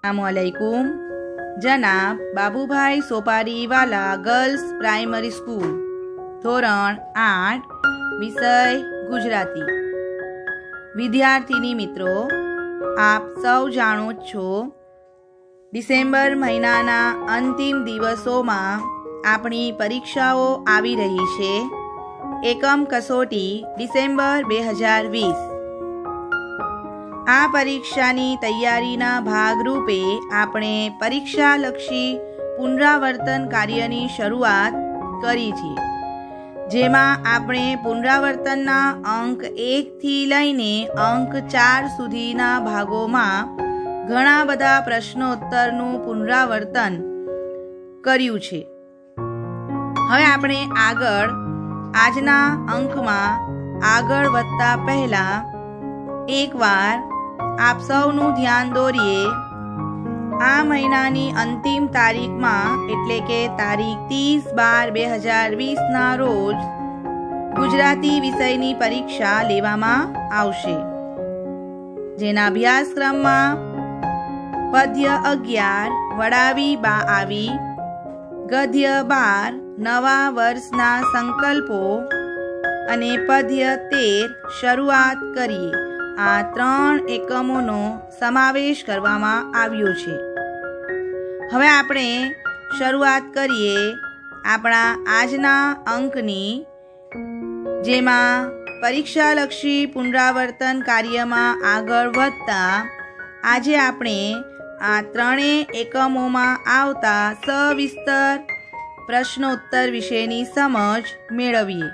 अस्सलामुअलैकुम। जनाब Babubhai सोपारीवाला girls primary school, ધોરણ 8, વિષય ગુજરાતી। વિદ્યાર્થીની મિત્રો, આપ સૌ જાણો છો, ડિસેમ્બર મહિનાના અંતિમ દિવસોમાં આપણી પરીક્ષાઓ આવી રહી છે। એકમ કસોટી ડિસેમ્બર 2020। આ પરીક્ષાની તૈયારીના ભાગરૂપે આપણે પરીક્ષાલક્ષી પુનરાવર્તન કાર્યની શરૂઆત કરી છે, જેમાં આપણે પુનરાવર્તનના અંક 1 થી લઈને અંક 4 સુધીના ભાગોમાં ઘણા બધા પ્રશ્નોત્તરનું પુનરાવર્તન કર્યું છે। હવે આપણે આજના અંકમાં આગળ વધતા પહેલા એકવાર આપ સૌનું ધ્યાન દોરીએ। આ મહિનાની અંતિમ તારીખમાં એટલે કે તારીખ 30/12/2020ના રોજ ગુજરાતી વિષયની પરીક્ષા લેવામાં આવશે, જેના અભ્યાસક્રમમાં પદ્ય 11 વડાવી બા આવી, ગદ્ય 12 નવા વર્ષના સંકલ્પો અને પદ્ય 13 શરૂઆત કરીએ, આ 3 એકમોનો સમાવેશ કરવામાં આવ્યો છે। હવે આપણે શરૂઆત કરીએ આપણા આજના અંકની, જેમાં પરીક્ષાલક્ષી પુનરાવર્તન કાર્યમાં આગળ વધતા આજે આપણે આ 3 એકમોમાં આવતા સવિસ્તર પ્રશ્નોત્તર વિશેની સમજ મેળવીએ।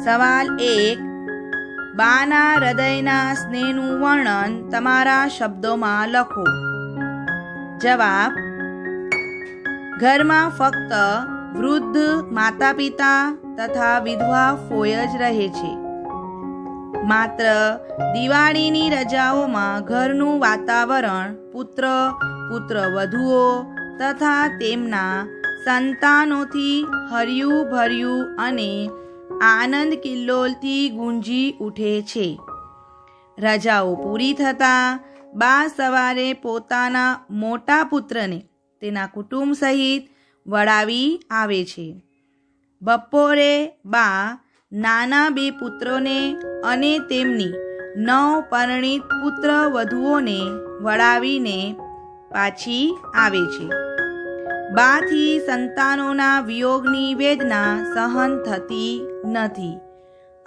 સવાલ 1, બાના હૃદયના સ્નેહનું વર્ણન તમારા શબ્દોમાં લખો। જવાબ: ઘરમાં ફક્ત વૃદ્ધ માતા પિતા તથા વિધવા ફોય જ રહે છે। માત્ર દિવાળીની રજાઓમાં ઘરનું વાતાવરણ પુત્ર-પુત્રવધુઓ તથા તેમના સંતાનોથી હર્યું ભર્યું અને આનંદ કિલ્લોલથી ગુંજી ઉઠે છે। રજાઓ પૂરી થતાં બા સવારે પોતાના મોટા પુત્રને તેના કુટુંબ સહિત વળાવી આવે છે। બપોરે બા નાના 2 પુત્રોને અને તેમની 9 પરિણીત પુત્ર વધુઓને વળાવીને પાછી આવે છે। બાથી સંતાનોના વિયોગની વેદના સહન થતી નથી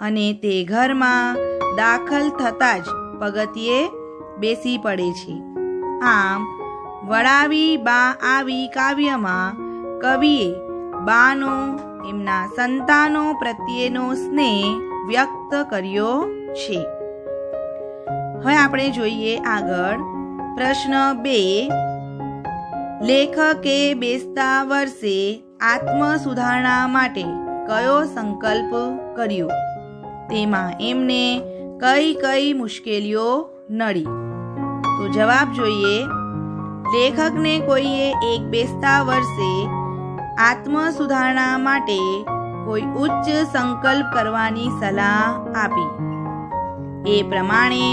અને તે ઘરમાં દાખલ થતાં જ પગથિયે બેસી પડે છે। આમ વળાવી બા આવી કાવ્યમાં કવિએ બાનો એમના સંતાનો પ્રત્યેનો સ્નેહ વ્યક્ત કર્યો છે। હવે આપણે જોઈએ આગળ પ્રશ્ન 2। લેખકે બેસતા વર્ષે આત્મ સુધારણા માટે કયો સંકલ્પ કર્યો? તેમાં એમને કઈ કઈ મુશ્કેલીઓ નડી? તો જવાબ જોઈએ। લેખકને કોઈએ એક બેસતા વર્ષે આત્મ સુધારણા માટે કોઈ ઉચ્ચ સંકલ્પ કરવાની સલાહ આપી। એ પ્રમાણે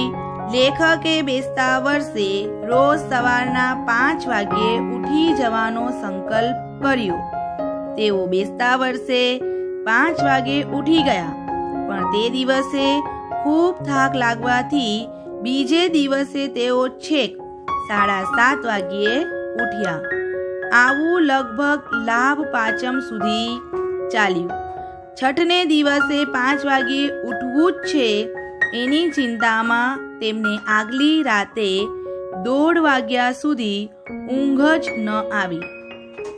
લેખકે બેસતા વર્ષે રોજ સવારના 5 વાગ્યે ઉઠી જવાનો સંકલ્પ કર્યો। તેઓ બેસતા વર્ષે 5 વાગે ઉઠી ગયા, પણ તે દિવસે ખૂબ થાક લાગવાથી બીજે દિવસે તેઓ છેક 7:30 વાગ્યે ઉઠ્યા। આવું લગભગ લાભ પાંચમ સુધી ચાલ્યું। છઠને દિવસે 5 વાગ્યે ઉઠવું જ છે એની ચિંતામાં તેમને આગલી રાતે 1:30 વાગ્યા સુધી ઊંઘ જ ન આવી।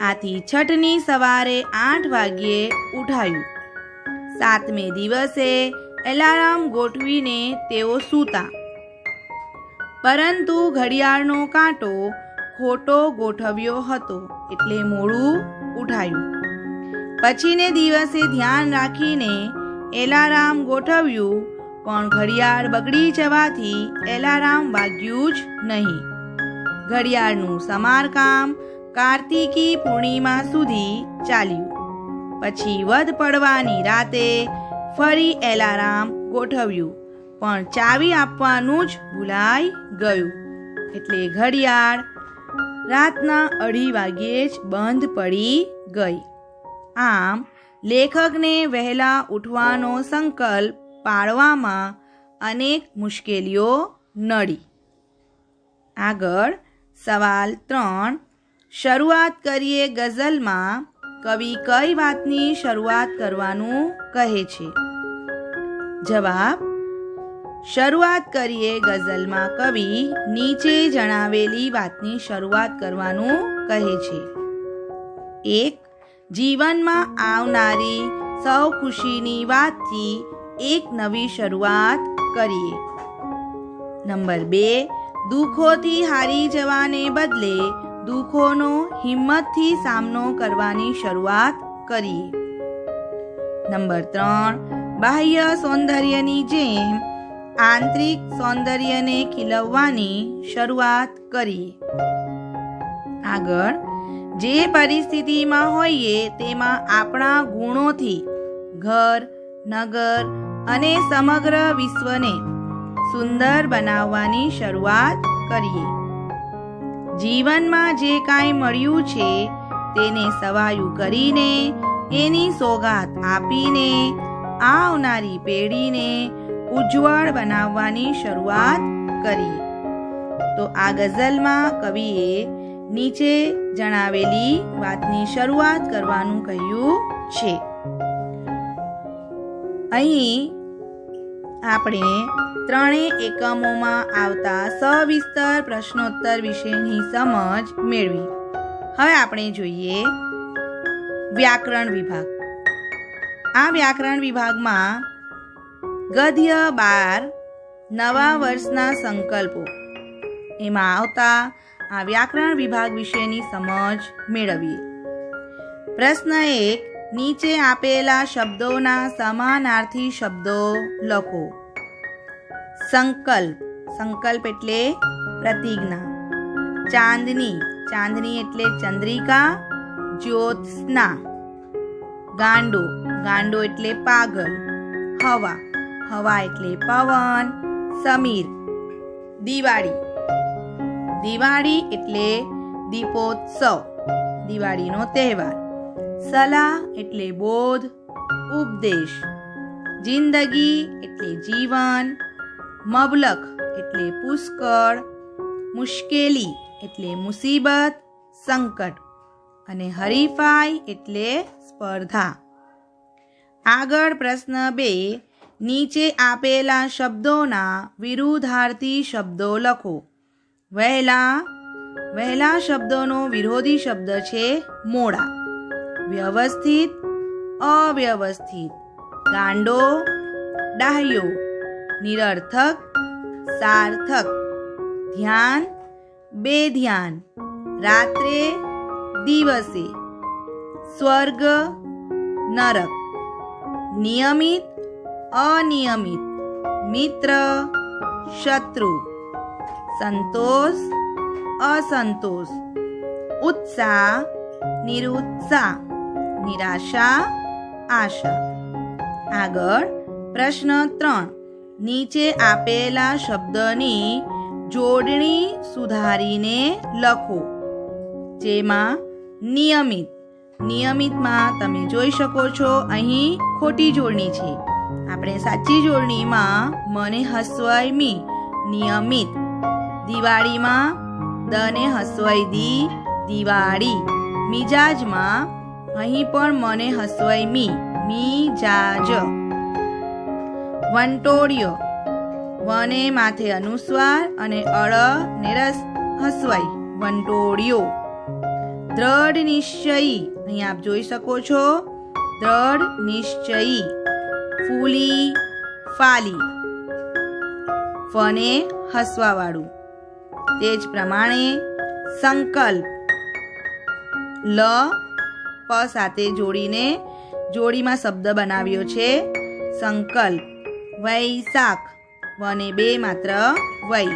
આથી છઠની સવારે 8 વાગ્યે ઉઠાયું। 7મે દિવસે એલાર્મ ગોઠવીને તેઓ સૂતા, પરંતુ ઘડિયાળનો કાંટો ખોટો ગોઠવ્યો હતો એટલે મોડું ઉઠાયું। પછીને દિવસે ધ્યાન રાખીને એલાર્મ ગોઠવ્યું, પણ ઘડિયાળ બગડી જવાથી એલાર્મ વાગ્યું જ નહીં। ઘડિયાળનું સમારકામ કાર્તિકી પૂર્ણિમા સુધી ચાલ્યું। પછી વધ પડવાની રાતે ફરી એલાર્મ ગોઠવ્યું, પણ ચાવી આપવાનું જ ભૂલાઈ ગયું, એટલે ઘડિયાળ રાતના 2:30 વાગ્યે જ બંધ પડી ગઈ. આમ લેખકને વહેલા ઉઠવાનો સંકલ્પ પાળવામાં અનેક મુશ્કેલીઓ નડી. આગળ સવાલ 3. શરૂઆત કરીએ ગઝલમાં કવિ કઈ વાતની શરૂઆત કરવાનું કહે છે? જવાબ: શરૂઆત કરીએ ગઝલમાં કવિ નીચે જણાવેલી વાતની શરૂઆત કરવાનું કહે છે. 1. જીવનમાં આવનારી સૌ ખુશીની વાતથી એક નવી શરૂઆત કરીએ. નંબર 2. દુઃખોથી હારી જવાને બદલે દુઃખોનો હિંમતથી સામનો કરવાની શરૂઆત કરીએ. નંબર 3. બાહ્ય સૌંદર્યની જેમ આંતરિક સૌંદર્યને ખીલવવાની શરૂઆત કરીએ. આગળ જે પરિસ્થિતિમાં હોઈએ તેમાં આપણા ગુણોથી ઘર, નગર અને સમગ્ર વિશ્વને સુંદર બનાવવાની શરૂઆત કરીએ. જીવનમાં જે કાંઈ મળ્યું છે તેને સવાયું કરીને, એની સોગાત આપીને આવનારી પેઢીને ઉજ્જવળ બનાવવાની શરૂઆત કરીએ. તો આ ગઝલમાં કવિએ નીચે જણાવેલી વાતની શરૂઆત કરવાનું કહ્યું છે. અહીં આપણે ત્રણેય એકમોમાં આવતા સવિસ્તર પ્રશ્નોત્તર વિશેની સમજ મેળવી. હવે આપણે જોઈએ વ્યાકરણ વિભાગ. આ વ્યાકરણ વિભાગમાં ગદ્ય 12 નવા વર્ષના સંકલ્પો એમાં આવતા આ વ્યાકરણ વિભાગ વિશેની સમજ મેળવીએ. પ્રશ્ન 1. નીચે આપેલા શબ્દોના સમાનાર્થી શબ્દો લખો. સંકલ્પ. સંકલ્પ એટલે પ્રતિજ્ઞા. ચાંદની. ચાંદની એટલે ચંદ્રિકા, જ્યોત્સના. ગાંડો. ગાંડો એટલે પાગલ. હવા. હવા એટલે પવન. સમીર. દિવાળી. દિવાળી એટલે દીપોત્સવ, દિવાળીનો તહેવાર. સલાહ એટલે બોધ, ઉપદેશ. જિંદગી એટલે જીવન. મબલખ એટલે પુષ્કળ. મુશ્કેલી એટલે મુસીબત, સંકટ. અને હરીફાઈ એટલે સ્પર્ધા. આગળ પ્રશ્ન 2. નીચે આપેલા શબ્દોના વિરુદ્ધાર્થી શબ્દો લખો. વહેલા. વહેલા શબ્દોનો વિરોધી શબ્દ છે મોડા. વ્યવસ્થિત, અવ્યવસ્થિત. ગાંડો, ડાહ્યો. નિરર્થક, સાર્થક. ધ્યાન, બેધ્યાન. રાત્રે, દિવસે. સ્વર્ગ, નરક. નિયમિત, અનિયમિત. મિત્ર, શત્રુ. સંતોષ, અસંતોષ. ઉત્સાહ, નિરુત્સાહ. નિરાશા, આશા. આગળ પ્રશ્ન 3. નીચે આપેલા શબ્દની જોડણી સુધારીને લખો. જેમાં નિયમિત. નિયમિતમાં તમે જોઈ શકો છો અહીં ખોટી જોડણી છે. આપણે સાચી જોડણીમાં મને હસવાય મી, નિયમિત. દિવાળીમાં દને હસવાય દી, દિવાળી. મિજાજમાં અહીં પણ મને હસવાય મી, મિજાજ. વંટોળિયો. વને માથે અનુસ્વાર અને અળ ને રસ હસવાય, વંટોળિયો. દ્રઢ નિશ્ચયી. અહીં આપ જોઈ શકો છો દ્રઢ નિશ્ચયી. ફૂલી, ફાલી. ફને હસવાવાળું. તે જ પ્રમાણે સંકલ્પ. લ પ સાથે જોડીને જોડીમાં શબ્દ બનાવ્યો છે સંકલ્પ. વૈશાખ. વને 2 માત્ર વૈ.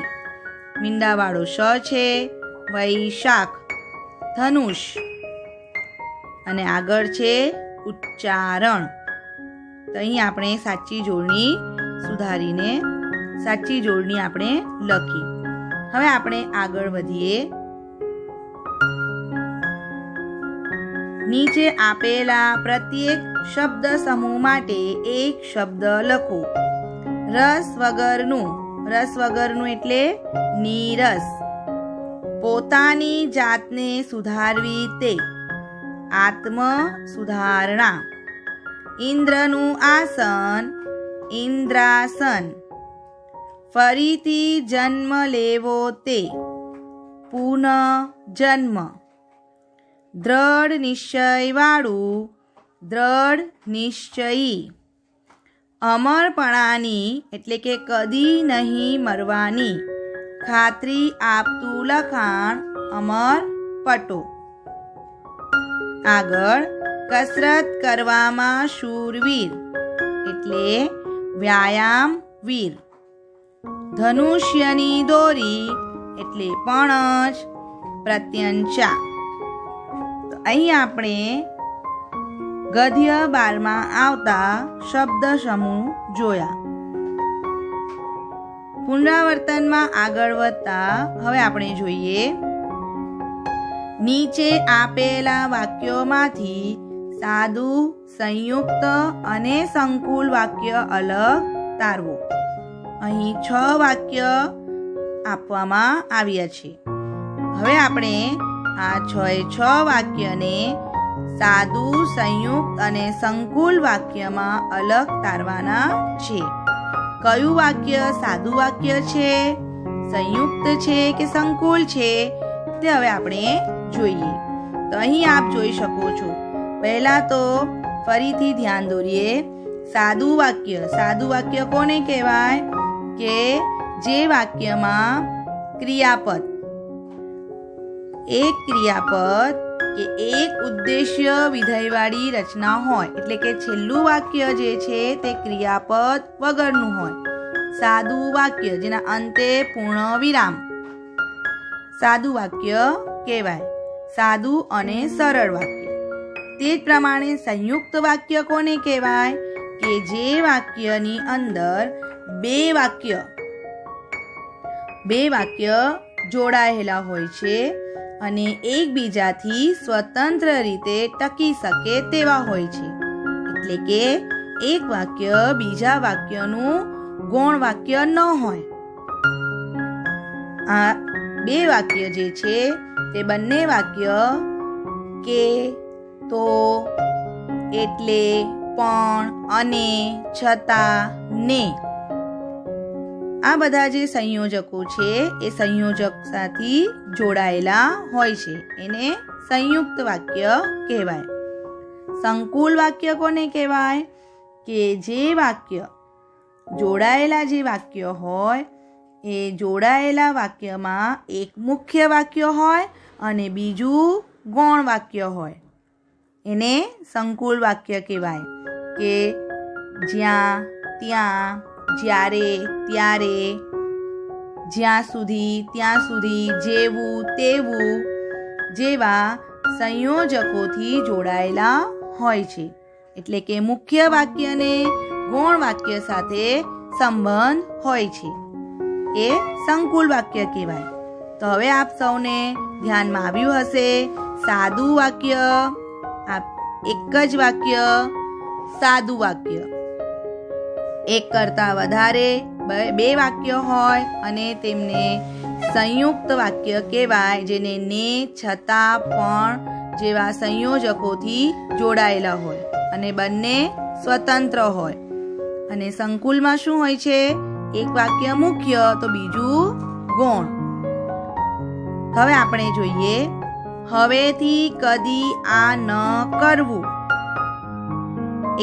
મીંડાવાળો શ છે વૈશાખ. ધનુષ. અને આગળ છે ઉચ્ચારણ. તો અહીં આપણે સાચી જોડણી સુધારીને સાચી જોડણી આપણે લખી. હવે આપણે આગળ વધીએ. નીચે આપેલા પ્રત્યેક શબ્દ સમૂહ માટે એક શબ્દ લખો. રસ વગરનું. રસ વગરનું એટલે નીરસ. પોતાની જાતને સુધારવી તે. આત્મ સુધારણા. ઇન્દ્રનું આસન. ઇન્દ્રાસન. ફરીથી જન્મ લેવો તે. પુનઃ જન્મ. દ્રઢ નિશ્ચય વાળું. દ્રઢ નિશ્ચયી. અમરપણાની એટલે કે કદી નહીં મરવાની ખાતરી આપતું લખાણ અમર પટો. આગળ કસરત કરવામાં શૂરવીર એટલે વ્યાયામ વીર. ધનુષ્યની દોરી એટલે પણજ પ્રત્યંચા. તો અહીં આપણે ગદ્ય 12માં આવતા શબ્દ સમૂહ જોયા. પુનરાવર્તનમાં આગળ વધતા હવે આપણે જોઈએ. નીચે આપેલા વાક્યોમાંથી સાદું, સંયુક્ત અને સંકુલ વાક્ય અલગ તારવો. અહીં 6 વાક્ય આપવામાં આવ્યા છે. હવે આપણે આ 6 વાક્યને સાદું, સંયુક્ત અને સંકુલ વાક્યમાં અલગ તારવાના છે. કયું વાક્ય સાદું વાક્ય છે, સંયુક્ત છે કે સંકુલ છે તે હવે આપણે જોઈએ. તો અહીં આપ જોઈ શકો છો. પહેલા તો ફરીથી ધ્યાન દોરીએ. સાદું વાક્ય. સાદું વાક્ય કોને કહેવાય કે જે વાક્યમાં ક્રિયાપદ, એક ક્રિયાપદ કે એક ઉદ્દેશ્ય વિધેયવાળી રચના હોય. એટલે કે છેલ્લું વાક્ય જે છે તે ક્રિયાપદ વગરનું હોય. સાદું વાક્ય જેના અંતે પૂર્ણ વિરામ સાદું વાક્ય કહેવાય. સાદું અને સરળ વાક્ય. તે જ પ્રમાણે સંયુક્ત વાક્ય કોને કહેવાય કે જે વાક્યની અંદર બે વાક્ય જોડાયેલા હોય છે અને એકબીજાથી સ્વતંત્ર રીતે ટકી શકે તેવા હોય છે. એટલે કે એક વાક્ય બીજા વાક્યનું ગૌણ વાક્ય ન હોય. આ બે વાક્ય જે છે તે બંને વાક્ય કે, તો, એટલે, પણ, અને, છતાં, ને આ બધા જે સંયોજકો છે એ સંયોજક સાથે જોડાયેલા હોય છે. એને સંયુક્ત વાક્ય કહેવાય. સંકુલ વાક્ય કોને કહેવાય કે જે વાક્ય જોડાયેલા જે વાક્ય હોય એ જોડાયેલા વાક્યમાં એક મુખ્ય વાક્ય હોય અને બીજું ગૌણ વાક્ય હોય. એને સંકુલ વાક્ય કહેવાય. કે જ્યાં, ત્યાં, જ્યારે, ત્યારે, જ્યાં સુધી, ત્યાં સુધી, જેવું, તેવું જેવા સંયોજકોથી જોડાયેલા હોય છે. એટલે કે મુખ્ય વાક્યને ગૌણ વાક્ય સાથે સંબંધ હોય છે. એ સંકુલ વાક્ય કહેવાય. તો હવે આપ સૌને ધ્યાનમાં આવ્યું હશે. સાદું વાક્ય, એક જ વાક્ય, સાદું વાક્ય. એક કરતાં વધારે બે વાક્ય હોય અને તેમને સંયુક્ત વાક્ય કહેવાય. જેને ને, છતાં, પણ જેવા સંયોજકોથી જોડાયેલા હોય અને બંને સ્વતંત્ર હોય. અને સંકુલમાં શું હોય છે? એક વાક્ય મુખ્ય તો બીજું ગૌણ. હવે આપણે જોઈએ. હવેથી કદી આ ન કરવું.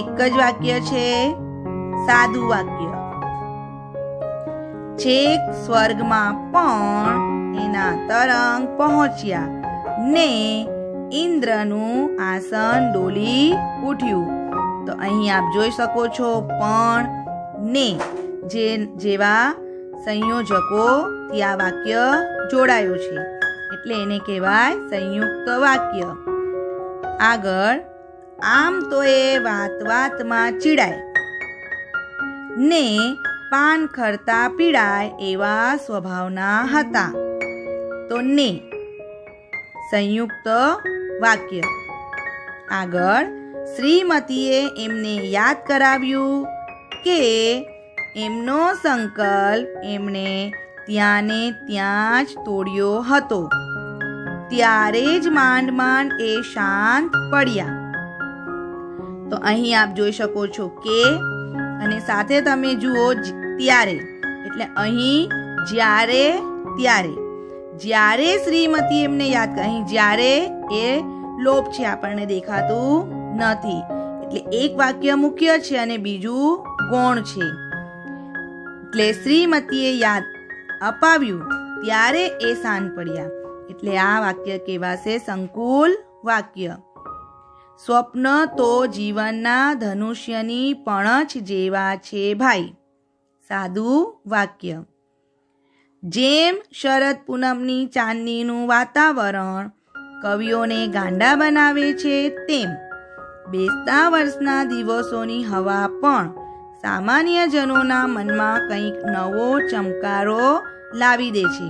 એક જ વાક્ય છે, સાદું વાક્ય. છેક સ્વર્ગમાં પણ એના તરંગ પહોંચ્યા ને ઇન્દ્રનું આસન ડોલી ઉઠ્યું. તો અહીં આપ જોઈ શકો છો પણ, ને જેવા સંયોજકો ત્યાં વાક્ય જોડાયું છે. એટલે એને કહેવાય સંયુક્ત વાક્ય. આગળ, આમ તો એ વાત વાતમાં ચીડાય ને પાન ખરતા પીડાય એવા સ્વભાવના હતા. તો ને સંયુક્ત વાક્ય. આગળ શ્રીમતીએ એમને યાદ કરાવ્યું કે એમનો સંકલ્પ એમણે ત્યાં ને ત્યાં જ તોડ્યો હતો. ત્યારે જ માંડ માંડ એ શાંત પડ્યા. તો અહીં આપ જોઈ શકો છો કે અને સાથે તમે જુઓ ત્યારે, એટલે અહીં જ્યારે ત્યારે. જ્યારે શ્રીમતી એમને યાદ કરે, અહીં જ્યારે એ લોપ છે, આપણને દેખાતું નથી, એટલે એક વાક્ય મુખ્ય છે અને બીજું ગૌણ છે. એટલે શ્રીમતીએ યાદ અપાવ્યું ત્યારે એ શાંત પડ્યા, એટલે આ વાક્ય કહેવાશે સંકુલ વાક્ય. સ્વપ્ન તો જીવનના ધનુષ્યની પણછ જેવા છે ભાઈ. સાદું વાક્ય. જેમ શરદ પૂનમની ચાંદનીનું વાતાવરણ કવિઓને ગાંડા બનાવે છે, તેમ બેસતા વર્ષના દિવસોની હવા પણ સામાન્ય જનોના મનમાં કંઈક નવો ચમકારો લાવી દે છે.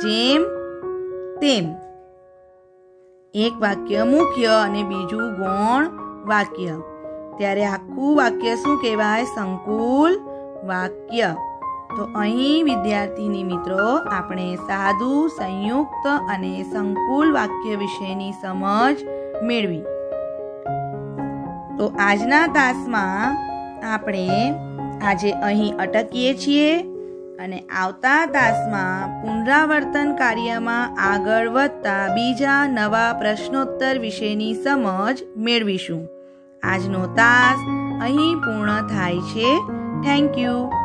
જેમ તેમ. એક વાક્ય મુખ્ય અને બીજું ગૌણ વાક્ય. ત્યારે આખું વાક્ય શું કહેવાય? સંકુલ વાક્ય. તો અહીં વિદ્યાર્થીની મિત્રો આપણે સાદું, સંયુક્ત અને સંકુલ વાક્ય વિશેની સમજ મેળવી. તો આજના તાસમાં આપણે આજે અહીં અટકીએ છીએ અને આવતા તાસમાં પુનરાવર્તન કાર્યમાં આગળ વધતા બીજા નવા પ્રશ્નોત્તર વિશેની સમજ મેળવીશું. આજનો તાસ અહીં પૂર્ણ થાય છે. Thank you.